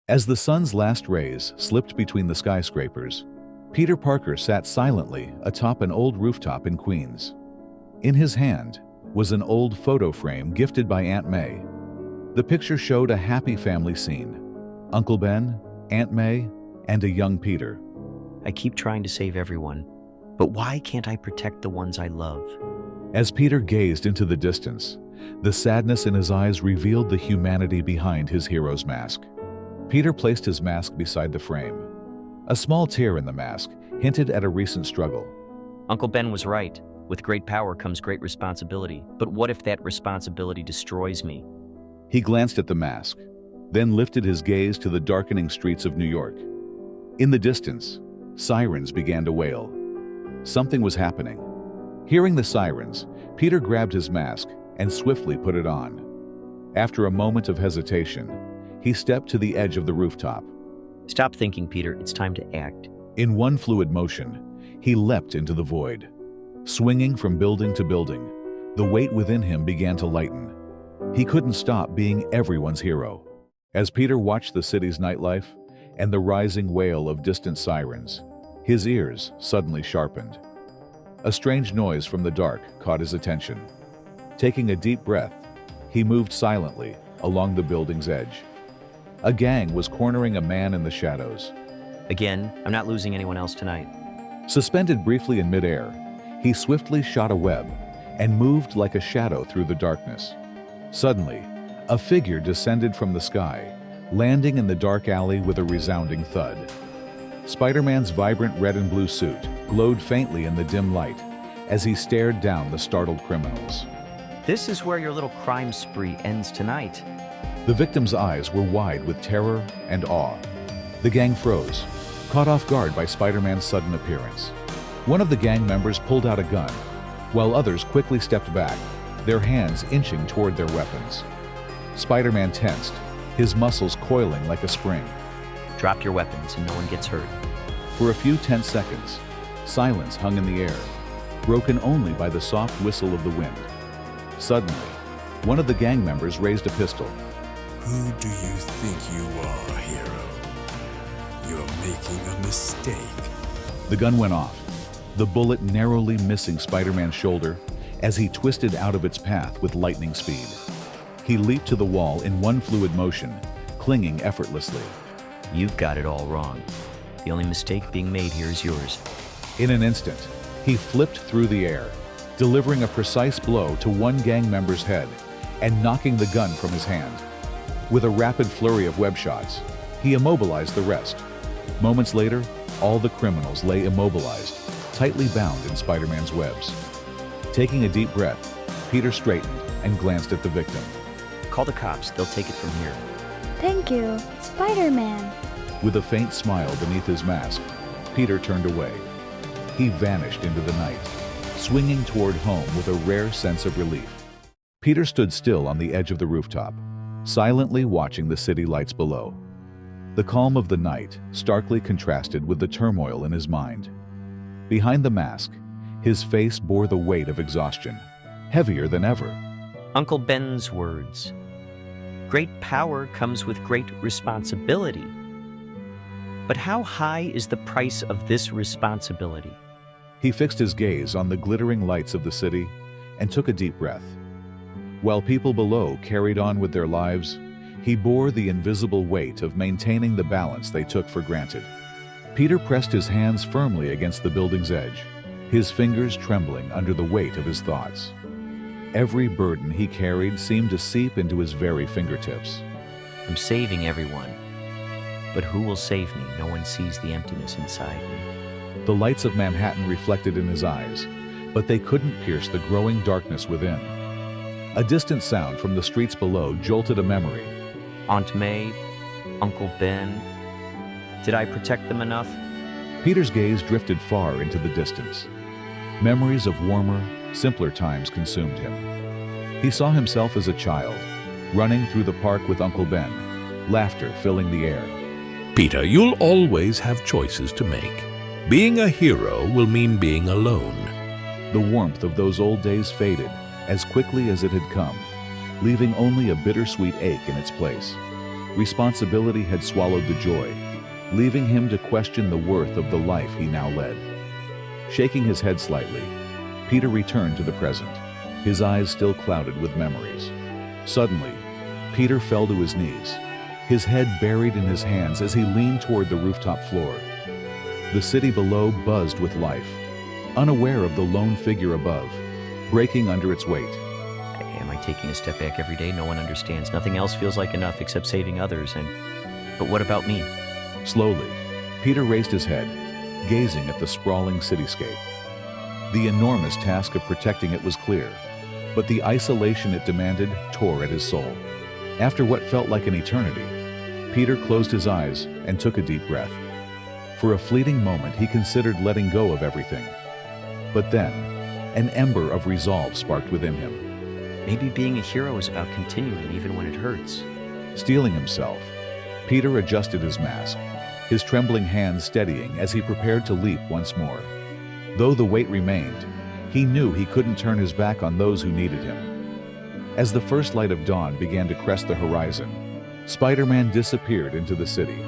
As the sun's last rays slipped between the skyscrapers, Peter Parker sat silently atop an old rooftop in Queens. In his hand was an old photo frame gifted by Aunt May. The picture showed a happy family scene: Uncle Ben, Aunt May, and a young Peter. I keep trying to save everyone, but why can't I protect the ones I love? As Peter gazed into the distance, the sadness in his eyes revealed the humanity behind his hero's mask. Peter placed his mask beside the frame. A small tear in the mask hinted at a recent struggle. Uncle Ben was right. With great power comes great responsibility. But what if that responsibility destroys me? He glanced at the mask, then lifted his gaze to the darkening streets of New York. In the distance, sirens began to wail. Something was happening. Hearing the sirens, Peter grabbed his mask and swiftly put it on. After a moment of hesitation, he stepped to the edge of the rooftop. Stop thinking, Peter. It's time to act. In one fluid motion, he leapt into the void. Swinging from building to building, the weight within him began to lighten. He couldn't stop being everyone's hero. As Peter watched the city's nightlife and the rising wail of distant sirens, his ears suddenly sharpened. A strange noise from the dark caught his attention. Taking a deep breath, he moved silently along the building's edge. A gang was cornering a man in the shadows. Again, I'm not losing anyone else tonight. Suspended briefly in midair, he swiftly shot a web and moved like a shadow through the darkness. Suddenly, a figure descended from the sky, landing in the dark alley with a resounding thud. Spider-Man's vibrant red and blue suit glowed faintly in the dim light as he stared down the startled criminals. This is where your little crime spree ends tonight. The victim's eyes were wide with terror and awe. The gang froze, caught off guard by Spider-Man's sudden appearance. One of the gang members pulled out a gun, while others quickly stepped back, their hands inching toward their weapons. Spider-Man tensed, his muscles coiling like a spring. Drop your weapons and no one gets hurt. For a few tense seconds, silence hung in the air, broken only by the soft whistle of the wind. Suddenly, one of the gang members raised a pistol. Who do you think you are, hero? You're making a mistake. The gun went off, the bullet narrowly missing Spider-Man's shoulder as he twisted out of its path with lightning speed. He leaped to the wall in one fluid motion, clinging effortlessly. You've got it all wrong. The only mistake being made here is yours. In an instant, he flipped through the air, delivering a precise blow to one gang member's head and knocking the gun from his hand. With a rapid flurry of web shots, he immobilized the rest. Moments later, all the criminals lay immobilized, tightly bound in Spider-Man's webs. Taking a deep breath, Peter straightened and glanced at the victim. Call the cops. They'll take it from here. Thank you, Spider-Man. With a faint smile beneath his mask, Peter turned away. He vanished into the night, swinging toward home with a rare sense of relief. Peter stood still on the edge of the rooftop, silently watching the city lights below. The calm of the night starkly contrasted with the turmoil in his mind. Behind the mask, his face bore the weight of exhaustion, heavier than ever. Uncle Ben's words. Great power comes with great responsibility. But how high is the price of this responsibility? He fixed his gaze on the glittering lights of the city and took a deep breath. While people below carried on with their lives, he bore the invisible weight of maintaining the balance they took for granted. Peter pressed his hands firmly against the building's edge, his fingers trembling under the weight of his thoughts. Every burden he carried seemed to seep into his very fingertips. I'm saving everyone. But who will save me? No one sees the emptiness inside me. The lights of Manhattan reflected in his eyes, but they couldn't pierce the growing darkness within. A distant sound from the streets below jolted a memory. Aunt May, Uncle Ben. Did I protect them enough? Peter's gaze drifted far into the distance. Memories of warmer, simpler times consumed him. He saw himself as a child, running through the park with Uncle Ben, laughter filling the air. Peter, you'll always have choices to make. Being a hero will mean being alone. The warmth of those old days faded as quickly as it had come, leaving only a bittersweet ache in its place. Responsibility had swallowed the joy, leaving him to question the worth of the life he now led. Shaking his head slightly, Peter returned to the present, his eyes still clouded with memories. Suddenly, Peter fell to his knees, his head buried in his hands as he leaned toward the rooftop floor. The city below buzzed with life, unaware of the lone figure above, breaking under its weight. Am I taking a step back every day? No one understands. Nothing else feels like enough except saving others. But what about me? Slowly, Peter raised his head, gazing at the sprawling cityscape. The enormous task of protecting it was clear, but the isolation it demanded tore at his soul. After what felt like an eternity, Peter closed his eyes and took a deep breath. For a fleeting moment, he considered letting go of everything. But then, an ember of resolve sparked within him. Maybe being a hero is about continuing even when it hurts. Steeling himself, Peter adjusted his mask, his trembling hands steadying as he prepared to leap once more. Though the weight remained, he knew he couldn't turn his back on those who needed him. As the first light of dawn began to crest the horizon, Spider-Man disappeared into the city,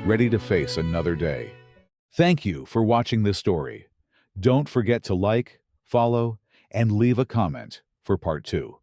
ready to face another day. Thank you for watching this story. Don't forget to like, follow, and leave a comment for part 2.